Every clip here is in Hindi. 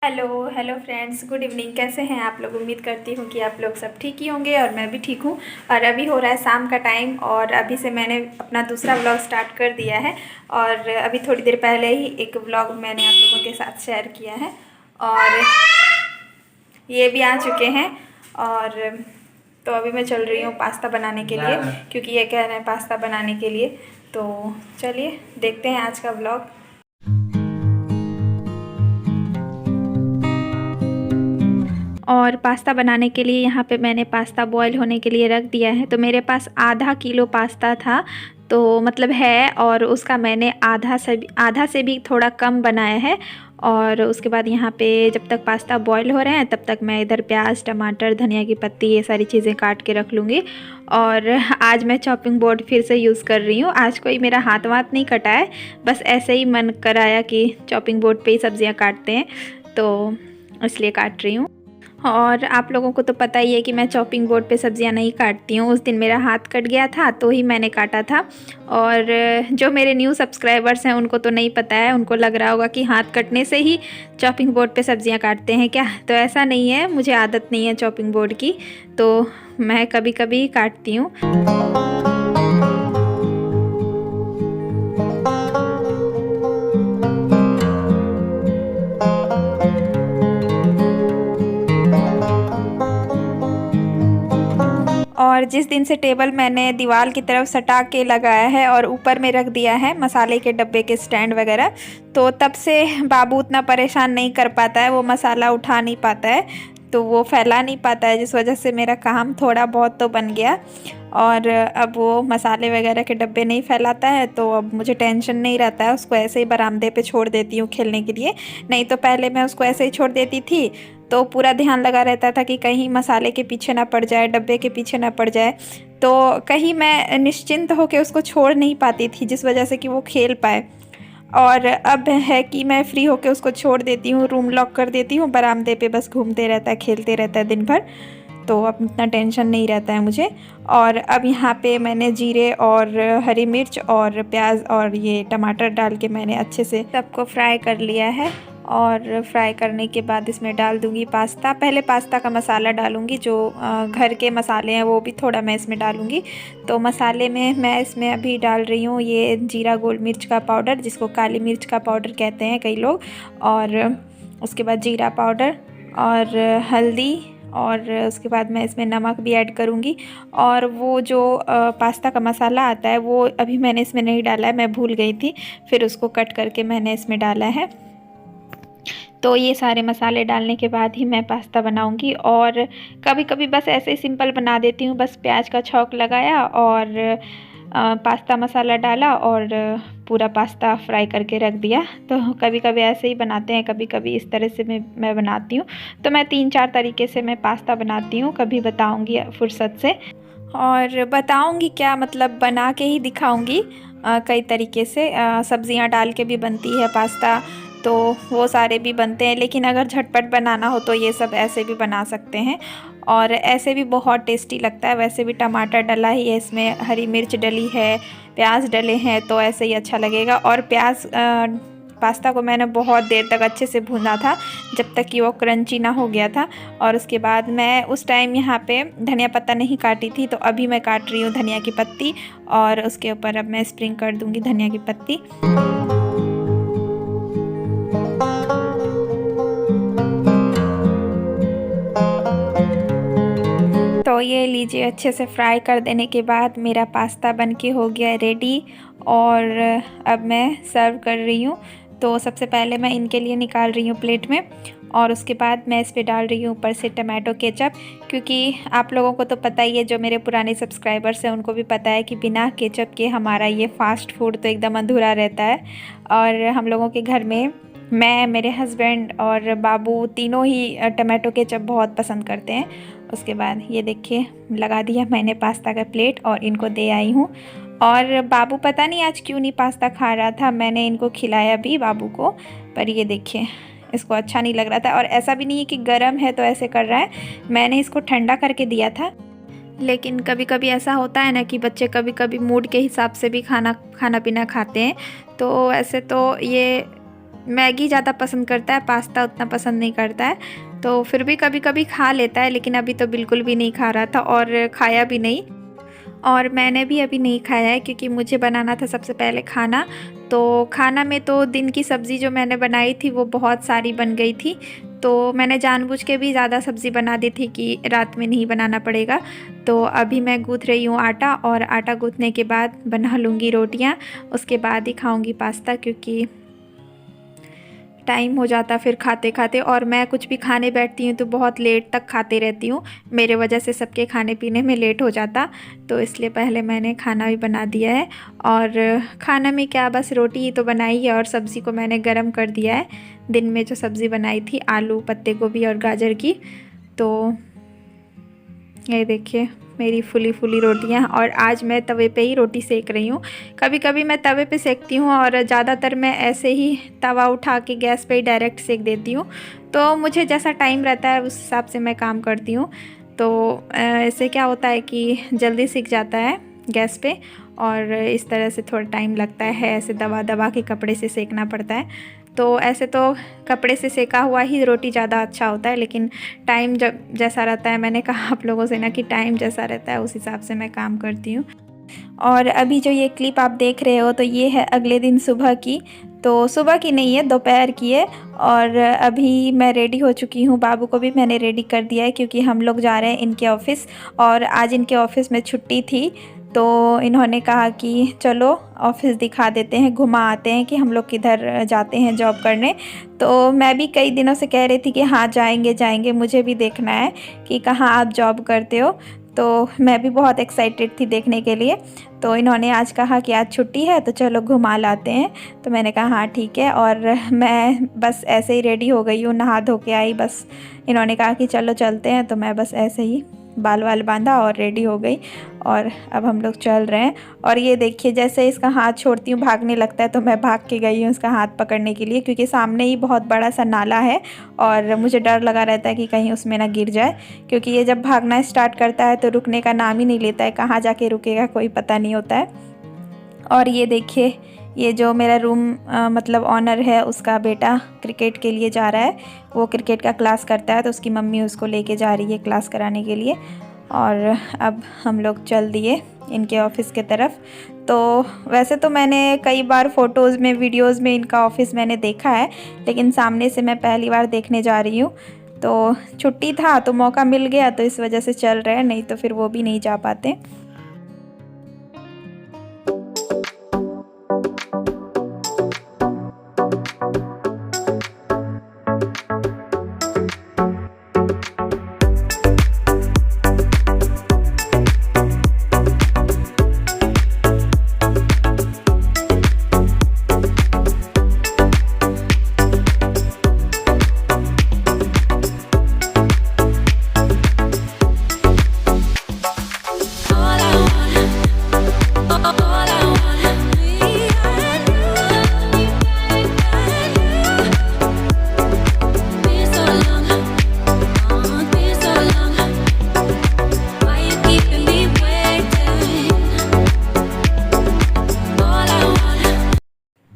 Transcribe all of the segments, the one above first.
Hello hello friends, good evening. कैसे हैं आप लोग? उम्मीद करती हूँ कि आप लोग सब ठीक ही होंगे और मैं भी ठीक हूँ। और अभी हो रहा है शाम का टाइम और अभी से मैंने अपना दूसरा व्लॉग स्टार्ट कर दिया है। और अभी थोड़ी देर पहले ही एक व्लॉग मैंने आप लोगों के साथ शेयर किया है और ये भी आ चुके हैं। और तो अभी मैं चल रही हूँ पास्ता बनाने के लिए, क्योंकि ये कह रहे हैं पास्ता बनाने के लिए। तो चलिए देखते हैं आज का व्लॉग। और पास्ता बनाने के लिए यहाँ पे मैंने पास्ता बॉईल होने के लिए रख दिया है। तो मेरे पास आधा किलो पास्ता था, तो मतलब है, और उसका मैंने आधा से भी थोड़ा कम बनाया है। और उसके बाद यहाँ पे जब तक पास्ता बॉईल हो रहे हैं तब तक मैं इधर प्याज, टमाटर, धनिया की पत्ती, ये सारी चीज़ें काट के रख लूँगी। और आज मैं चॉपिंग बोर्ड फिर से यूज़ कर रही हूँ। आज कोई मेरा हाथ वाथ नहीं कटा है, बस ऐसे ही मन कराया कि चॉपिंग बोर्ड पे ही सब्जियाँ काटते हैं, तो इसलिए काट रही हूँ। और आप लोगों को तो पता ही है कि मैं चॉपिंग बोर्ड पे सब्जियां नहीं काटती हूँ। उस दिन मेरा हाथ कट गया था तो ही मैंने काटा था। और जो मेरे न्यू सब्सक्राइबर्स हैं उनको तो नहीं पता है, उनको लग रहा होगा कि हाथ कटने से ही चॉपिंग बोर्ड पे सब्जियां काटते हैं क्या। तो ऐसा नहीं है, मुझे आदत नहीं है चॉपिंग बोर्ड की, तो मैं कभी कभी काटती हूँ। और जिस दिन से टेबल मैंने दीवार की तरफ सटा के लगाया है और ऊपर में रख दिया है मसाले के डब्बे के स्टैंड वगैरह, तो तब से बाबू उतना परेशान नहीं कर पाता है। वो मसाला उठा नहीं पाता है, तो वो फैला नहीं पाता है, जिस वजह से मेरा काम थोड़ा बहुत तो बन गया। और अब वो मसाले वगैरह के डब्बे नहीं फैलाता है, तो अब मुझे टेंशन नहीं रहता है। उसको ऐसे ही बरामदे पे छोड़ देती हूँ खेलने के लिए। नहीं तो पहले मैं उसको ऐसे ही छोड़ देती थी तो पूरा ध्यान लगा रहता था कि कहीं मसाले के पीछे ना पड़ जाए, डब्बे के पीछे ना पड़ जाए। तो कहीं मैं निश्चिंत होकर उसको छोड़ नहीं पाती थी, जिस वजह से कि वो खेल पाए। और अब है कि मैं फ्री होकर उसको छोड़ देती हूँ, रूम लॉक कर देती हूँ, बरामदे पे बस घूमते रहता है, खेलते रहता है दिन भर। तो अब इतना टेंशन नहीं रहता है मुझे। और अब यहाँ पे मैंने जीरे और हरी मिर्च और प्याज और ये टमाटर डाल के मैंने अच्छे से सबको फ्राई कर लिया है। और फ्राई करने के बाद इसमें डाल दूँगी पास्ता। पहले पास्ता का मसाला डालूँगी, जो घर के मसाले हैं वो भी थोड़ा मैं इसमें डालूँगी। तो मसाले में मैं इसमें अभी डाल रही हूँ ये जीरा गोल मिर्च का पाउडर, जिसको काली मिर्च का पाउडर कहते हैं कई लोग। और उसके बाद जीरा पाउडर और हल्दी, और उसके बाद मैं इसमें नमक भी ऐड करूँगी। और वो जो पास्ता का मसाला आता है वो अभी मैंने इसमें नहीं डाला है, मैं भूल गई थी, फिर उसको कट करके मैंने इसमें डाला है। तो ये सारे मसाले डालने के बाद ही मैं पास्ता बनाऊंगी। और कभी कभी बस ऐसे ही सिंपल बना देती हूँ, बस प्याज का छौंक लगाया और पास्ता मसाला डाला और पूरा पास्ता फ्राई करके रख दिया। तो कभी कभी ऐसे ही बनाते हैं, कभी कभी इस तरह से मैं बनाती हूँ। तो मैं 3-4 तरीके से मैं पास्ता बनाती हूँ, कभी बताऊँगी फुर्सत से। और बताऊँगी क्या, मतलब बना के ही दिखाऊँगी। कई तरीके से सब्जियां डाल के भी बनती है पास्ता, तो वो सारे भी बनते हैं। लेकिन अगर झटपट बनाना हो तो ये सब ऐसे भी बना सकते हैं और ऐसे भी बहुत टेस्टी लगता है। वैसे भी टमाटर डला ही है इसमें, हरी मिर्च डली है, प्याज डले हैं, तो ऐसे ही अच्छा लगेगा। और प्याज पास्ता को मैंने बहुत देर तक अच्छे से भूना था, जब तक कि वो क्रंची ना हो गया था। और उसके बाद मैं उस टाइम यहाँ पे धनिया पत्ता नहीं काटी थी, तो अभी मैं काट रही हूँ धनिया की पत्ती। और उसके ऊपर अब मैं स्प्रिंग कर दूँगी धनिया की पत्ती। तो ये लीजिए, अच्छे से फ्राई कर देने के बाद मेरा पास्ता बनके हो गया रेडी। और अब मैं सर्व कर रही हूँ। तो सबसे पहले मैं इनके लिए निकाल रही हूँ प्लेट में, और उसके बाद मैं इस पे डाल रही हूँ ऊपर से टमाटो केचप। क्योंकि आप लोगों को तो पता ही है, जो मेरे पुराने सब्सक्राइबर्स हैं उनको भी पता है कि बिना केचप के हमारा ये फ़ास्ट फूड तो एकदम अधूरा रहता है। और हम लोगों के घर में मैं, मेरे हस्बैंड और बाबू तीनों ही टमाटो केचप बहुत पसंद करते हैं। उसके बाद ये देखिए, लगा दिया मैंने पास्ता का प्लेट और इनको दे आई हूँ। और बाबू पता नहीं आज क्यों नहीं पास्ता खा रहा था, मैंने इनको खिलाया भी बाबू को, पर ये देखिए इसको अच्छा नहीं लग रहा था। और ऐसा भी नहीं है कि गर्म है तो ऐसे कर रहा है, मैंने इसको ठंडा करके दिया था। लेकिन कभी कभी ऐसा होता है ना कि बच्चे कभी कभी मूड के हिसाब से भी खाना पीना खाते हैं। तो ऐसे तो ये मैगी ज़्यादा पसंद करता है, पास्ता उतना पसंद नहीं करता है। तो फिर भी कभी कभी खा लेता है, लेकिन अभी तो बिल्कुल भी नहीं खा रहा था और खाया भी नहीं। और मैंने भी अभी नहीं खाया है क्योंकि मुझे बनाना था सबसे पहले खाना। तो खाना में तो दिन की सब्ज़ी जो मैंने बनाई थी वो बहुत सारी बन गई थी, तो मैंने जानबूझ के भी ज़्यादा सब्ज़ी बना दी थी कि रात में नहीं बनाना पड़ेगा। तो अभी मैं गूँथ रही हूँ आटा, और आटा गूँथने के बाद बना लूँगी रोटियाँ, उसके बाद ही खाऊँगी पास्ता, क्योंकि टाइम हो जाता फिर खाते खाते। और मैं कुछ भी खाने बैठती हूँ तो बहुत लेट तक खाते रहती हूँ, मेरे वजह से सबके खाने पीने में लेट हो जाता। तो इसलिए पहले मैंने खाना भी बना दिया है। और खाना में क्या, बस रोटी ही तो बनाई है और सब्ज़ी को मैंने गरम कर दिया है। दिन में जो सब्ज़ी बनाई थी आलू, पत्ते गोभी और गाजर की। तो ये देखिए मेरी फुली फुली रोटियां। और आज मैं तवे पे ही रोटी सेक रही हूँ। कभी कभी मैं तवे पे सेकती हूँ और ज़्यादातर मैं ऐसे ही तवा उठा के गैस पे ही डायरेक्ट सेक देती हूँ। तो मुझे जैसा टाइम रहता है उस हिसाब से मैं काम करती हूँ। तो ऐसे क्या होता है कि जल्दी सीख जाता है गैस पे, और इस तरह से थोड़ा टाइम लगता है, ऐसे दबा दबा के कपड़े से सेकना पड़ता है। तो ऐसे तो कपड़े से सेका हुआ ही रोटी ज़्यादा अच्छा होता है, लेकिन टाइम जब जैसा रहता है, मैंने कहा आप लोगों से ना कि टाइम जैसा रहता है उस हिसाब से मैं काम करती हूँ। और अभी जो ये क्लिप आप देख रहे हो तो ये है अगले दिन सुबह की। तो सुबह की नहीं है, दोपहर की है। और अभी मैं रेडी हो चुकी हूँ, बाबू को भी मैंने रेडी कर दिया है क्योंकि हम लोग जा रहे हैं इनके ऑफ़िस। और आज इनके ऑफ़िस में छुट्टी थी, तो इन्होंने कहा कि चलो ऑफ़िस दिखा देते हैं, घुमा आते हैं कि हम लोग किधर जाते हैं जॉब करने। तो मैं भी कई दिनों से कह रही थी कि हाँ जाएंगे जाएंगे, मुझे भी देखना है कि कहाँ आप जॉब करते हो। तो मैं भी बहुत एक्साइटेड थी देखने के लिए। तो इन्होंने आज कहा कि आज छुट्टी है तो चलो घुमा लाते हैं। तो मैंने कहा हाँ ठीक है। और मैं बस ऐसे ही रेडी हो गई हूँ, नहा धो के आई, बस इन्होंने कहा कि चलो चलते हैं, तो मैं बस ऐसे ही बाल वाल बांधा और रेडी हो गई। और अब हम लोग चल रहे हैं। और ये देखिए जैसे इसका हाथ छोड़ती हूँ भागने लगता है, तो मैं भाग के गई हूँ इसका हाथ पकड़ने के लिए, क्योंकि सामने ही बहुत बड़ा सा नाला है और मुझे डर लगा रहता है कि कहीं उसमें ना गिर जाए। क्योंकि ये जब भागना स्टार्ट करता है तो रुकने का नाम ही नहीं लेता है, कहाँ जाके रुकेगा कोई पता नहीं होता है। और ये देखिए ये जो मेरा रूम मतलब ऑनर है, उसका बेटा क्रिकेट के लिए जा रहा है। वो क्रिकेट का क्लास करता है, तो उसकी मम्मी उसको लेके जा रही है क्लास कराने के लिए। और अब हम लोग चल दिए इनके ऑफ़िस के तरफ। तो वैसे तो मैंने कई बार फ़ोटोज़ में, वीडियोज़ में इनका ऑफ़िस मैंने देखा है, लेकिन सामने से मैं पहली बार देखने जा रही हूँ। तो छुट्टी था तो मौका मिल गया, तो इस वजह से चल रहे हैं, नहीं तो फिर वो भी नहीं जा पाते।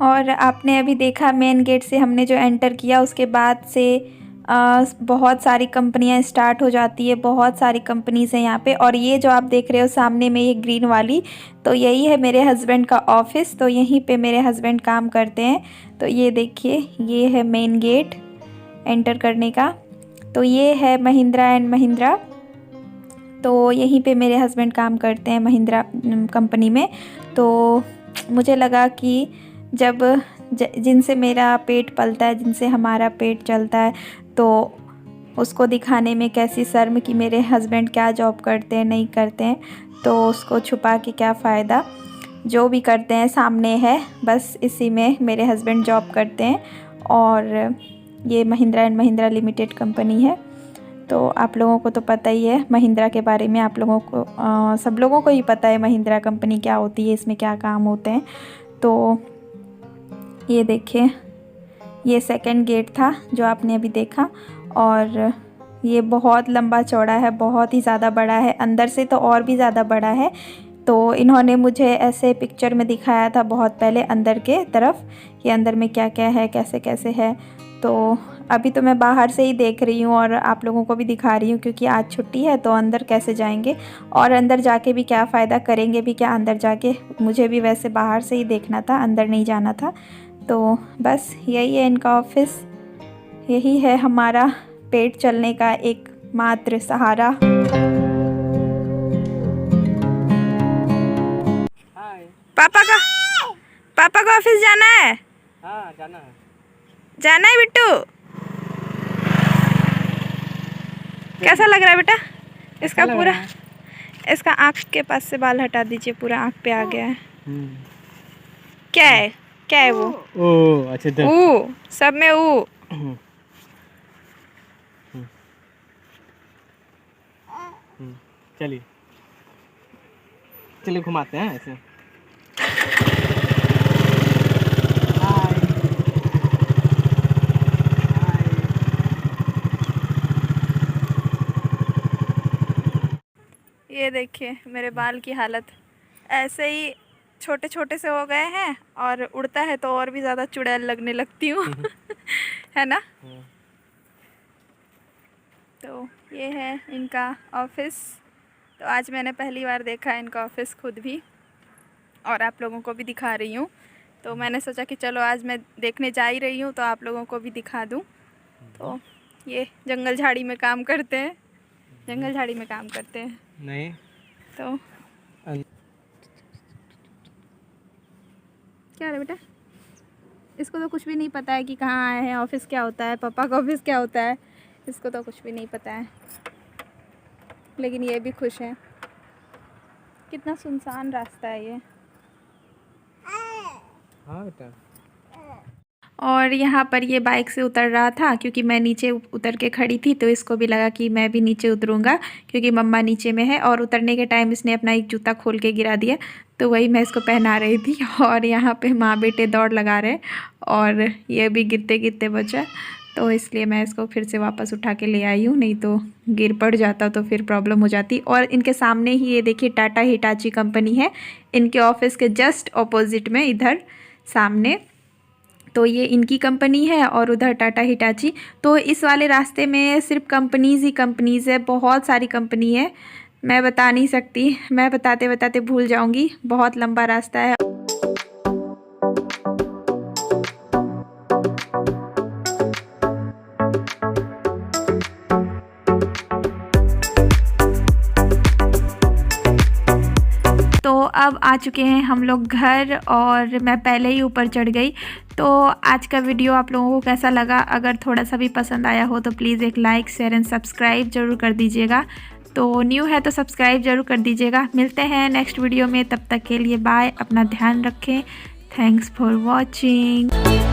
और आपने अभी देखा मेन गेट से हमने जो एंटर किया, उसके बाद से बहुत सारी कंपनियां स्टार्ट हो जाती है, बहुत सारी कंपनीज़ हैं यहाँ पे। और ये जो आप देख रहे हो सामने में ये ग्रीन वाली, तो यही है मेरे हस्बैंड का ऑफ़िस। तो यहीं पे मेरे हस्बैंड काम करते हैं। तो ये देखिए ये है मेन गेट एंटर करने का। तो ये है महिंद्रा एंड महिंद्रा, तो यहीं पे मेरे हस्बैंड काम करते हैं महिंद्रा कंपनी में। तो मुझे लगा कि जब जिनसे मेरा पेट पलता है, जिनसे हमारा पेट चलता है, तो उसको दिखाने में कैसी शर्म कि मेरे हस्बैंड क्या जॉब करते हैं नहीं करते हैं, तो उसको छुपा के क्या फ़ायदा। जो भी करते हैं सामने है, बस इसी में मेरे हस्बैंड जॉब करते हैं। और ये Mahindra and Mahindra limited company है। तो आप लोगों को तो पता ही है महिंद्रा के बारे में, आप लोगों को सब लोगों को ही पता है महिंद्रा कंपनी क्या होती है, इसमें क्या काम होते हैं। तो ये देखिए ये सेकंड गेट था जो आपने अभी देखा। और ये बहुत लंबा चौड़ा है, बहुत ही ज़्यादा बड़ा है, अंदर से तो और भी ज़्यादा बड़ा है। तो इन्होंने मुझे ऐसे पिक्चर में दिखाया था बहुत पहले अंदर के तरफ कि अंदर में क्या क्या है, कैसे कैसे है। तो अभी तो मैं बाहर से ही देख रही हूँ और आप लोगों को भी दिखा रही हूँ, क्योंकि आज छुट्टी है तो अंदर कैसे जाएंगे और अंदर जाके भी क्या फ़ायदा, करेंगे भी क्या अंदर जाके। मुझे भी वैसे बाहर से ही देखना था, अंदर नहीं जाना था। तो बस यही है इनका ऑफिस, यही है हमारा पेट चलने का एकमात्र सहारा। पापा का ऑफिस जाना है? हाँ जाना है। जाना है बिट्टू? कैसा लग रहा है बेटा? इसका पूरा, इसका आँख के पास से बाल हटा दीजिए, पूरा आँख पे आ गया है। क्या है, क्या है वो? ओ अच्छा, ऊ, सब में ऊ। चलिए चलिए घुमाते हैं ऐसे। ये देखिए मेरे बाल की हालत, ऐसे ही छोटे छोटे से हो गए हैं और उड़ता है तो और भी ज़्यादा चुड़ैल लगने लगती हूँ। है ना? तो ये है इनका ऑफिस। तो आज मैंने पहली बार देखा है इनका ऑफिस खुद भी, और आप लोगों को भी दिखा रही हूँ। तो मैंने सोचा कि चलो आज मैं देखने जा ही रही हूँ तो आप लोगों को भी दिखा दूँ। तो ये जंगल झाड़ी में काम करते हैं, जंगल झाड़ी में काम करते हैं। नहीं तो क्या है बेटा? इसको तो कुछ भी नहीं पता है कि कहाँ आए हैं, ऑफिस क्या होता है, पापा का ऑफिस क्या होता है, इसको तो कुछ भी नहीं पता है। लेकिन ये भी खुश है। कितना सुनसान रास्ता है ये। हाँ बेटा। और यहाँ पर ये बाइक से उतर रहा था, क्योंकि मैं नीचे उतर के खड़ी थी तो इसको भी लगा कि मैं भी नीचे उतरूँगा, क्योंकि मम्मा नीचे में है। और उतरने के टाइम इसने अपना एक जूता खोल के गिरा दिया, तो वही मैं इसको पहना रही थी। और यहाँ पे माँ बेटे दौड़ लगा रहे और ये भी गिरते गिरते बचा, तो इसलिए मैं इसको फिर से वापस उठा के ले आई हूँ, नहीं तो गिर पड़ जाता तो फिर प्रॉब्लम हो जाती। और इनके सामने ही ये देखिए टाटा हिटाची कंपनी है, इनके ऑफिस के जस्ट ऑपोजिट में इधर सामने। तो ये इनकी कंपनी है और उधर टाटा हिटाची। तो इस वाले रास्ते में सिर्फ कंपनीज़ ही कंपनीज़ है, बहुत सारी कंपनी है, मैं बता नहीं सकती, मैं बताते बताते भूल जाऊंगी, बहुत लंबा रास्ता है। तो अब आ चुके हैं हम लोग घर और मैं पहले ही ऊपर चढ़ गई। तो आज का वीडियो आप लोगों को कैसा लगा? अगर थोड़ा सा भी पसंद आया हो तो प्लीज़ एक लाइक शेयर एंड सब्सक्राइब ज़रूर कर दीजिएगा। तो न्यू है तो सब्सक्राइब ज़रूर कर दीजिएगा। मिलते हैं नेक्स्ट वीडियो में, तब तक के लिए बाय, अपना ध्यान रखें। Thanks for watching.